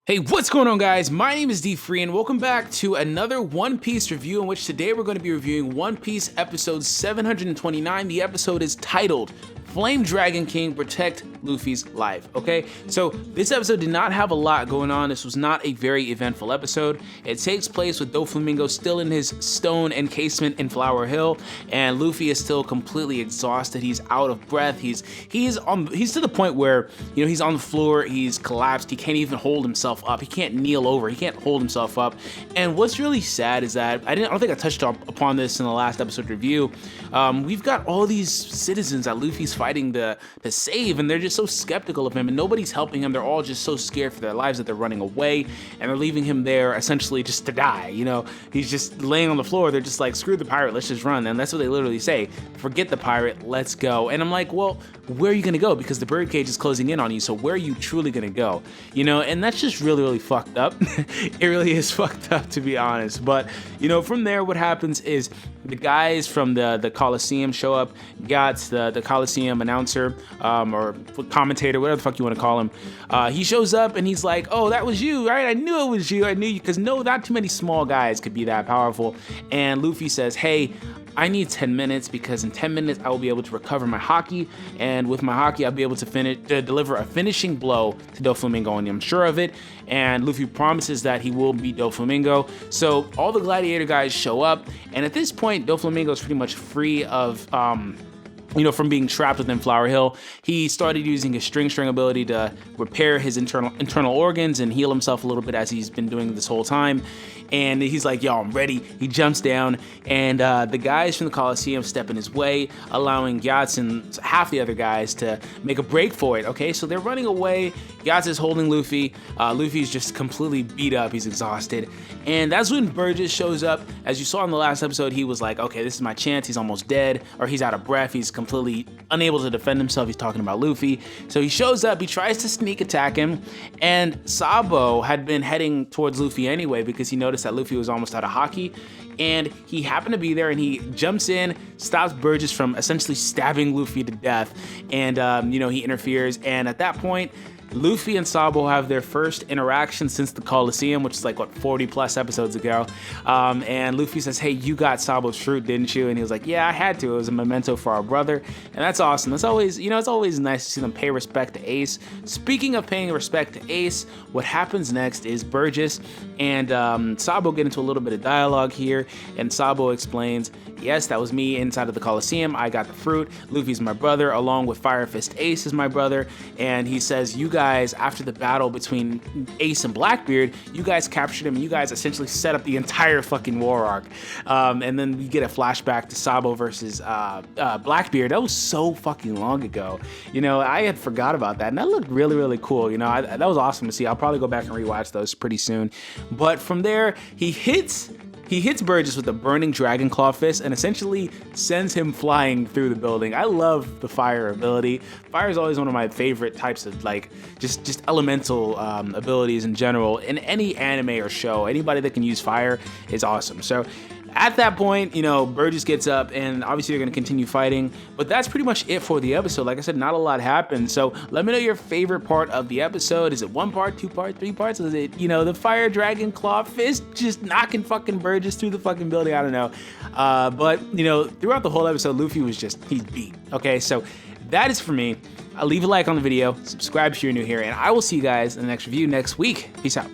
Hey, what's going on, guys? My name is D3 and welcome back to another One Piece review, in which today we're going to be reviewing One Piece episode 729. The episode is titled Flame Dragon King Protect Luffy's Life. Okay, so this episode did not have a lot going on. This was not a very eventful episode. It takes place with Doflamingo still in his stone encasement in Flower Hill, and Luffy is still completely exhausted. He's out of breath. He's to the point where, you know, he's on the floor. He's collapsed. He can't even hold himself up. He can't kneel over. He can't hold himself up. And what's really sad is that I don't think I touched upon this in the last episode review. We've got all these citizens that Luffy's fighting to save, and they're just so skeptical of him, and nobody's helping him. They're all just so scared for their lives that they're running away, and they're leaving him there essentially just to die. You know, he's just laying on the floor. They're just like, screw the pirate, let's just run. And that's what they literally say: forget the pirate, let's go. And I'm like, well, where are you gonna go? Because the birdcage is closing in on you, so where are you truly gonna go? You know, and that's just really fucked up. It really is fucked up, to be honest. But you know, from there, what happens is the guys from the Coliseum show up. Got the Coliseum announcer, or commentator, whatever the fuck you want to call him. He shows up and he's like, oh, that was you, right? I knew it was you. I knew you, because no, not too many small guys could be that powerful. And Luffy says, hey, I need 10 minutes, because in 10 minutes I will be able to recover my haki, and with my haki I'll be able to deliver a finishing blow to Doflamingo, and I'm sure of it. And Luffy promises that he will beat Doflamingo. So all the gladiator guys show up, and at this point Doflamingo is pretty much free of from being trapped within Flower Hill. He started using his string ability to repair his internal organs and heal himself a little bit, as he's been doing this whole time. And he's like, yo, I'm ready. He jumps down, and the guys from the Coliseum step in his way, allowing Gyatso and half the other guys to make a break for it. Okay, so they're running away. Gyatso is holding Luffy. Luffy's just completely beat up. He's exhausted. And that's when Burgess shows up. As you saw in the last episode, he was like, okay, this is my chance. He's almost dead, or he's out of breath. He's completely unable to defend himself. He's talking about Luffy. So he shows up. He tries to sneak attack him. And Sabo had been heading towards Luffy anyway, because he noticed that Luffy was almost out of haki, and he happened to be there, and he jumps in, stops Burgess from essentially stabbing Luffy to death, and he interferes. And at that point, Luffy and Sabo have their first interaction since the Coliseum, which is like, what, 40 plus episodes ago. And Luffy says, hey, you got Sabo's fruit, didn't you? And he was like, yeah, I had to. It was a memento for our brother. And that's awesome. That's always, it's always nice to see them pay respect to Ace. Speaking of paying respect to Ace, what happens next is Burgess and Sabo get into a little bit of dialogue here. And Sabo explains, yes, that was me inside of the Coliseum. I got the fruit. Luffy's my brother, along with Fire Fist Ace is my brother. And he says, you guys, after the battle between Ace and Blackbeard, you guys captured him, and you guys essentially set up the entire fucking war arc. And then we get a flashback to Sabo versus Blackbeard. That was so fucking long ago. You know, I had forgot about that, and that looked really cool. You know, that was awesome to see. I'll probably go back and rewatch those pretty soon. But from there, he hits Burgess with a burning dragon claw fist and essentially sends him flying through the building. I love the fire ability. Fire is always one of my favorite types of, like, just elemental abilities in general. In any anime or show, anybody that can use fire is awesome. So at that point, Burgess gets up, and obviously they're going to continue fighting. But that's pretty much it for the episode. Like I said, not a lot happened. So let me know your favorite part of the episode. Is it 1 part, 2 parts, 3 parts? Is it, the fire dragon claw fist just knocking fucking Burgess through the fucking building? I don't know. But throughout the whole episode, Luffy was he's beat. Okay, so that is for me. I'll leave a like on the video, subscribe if you're new here, and I will see you guys in the next review next week. Peace out.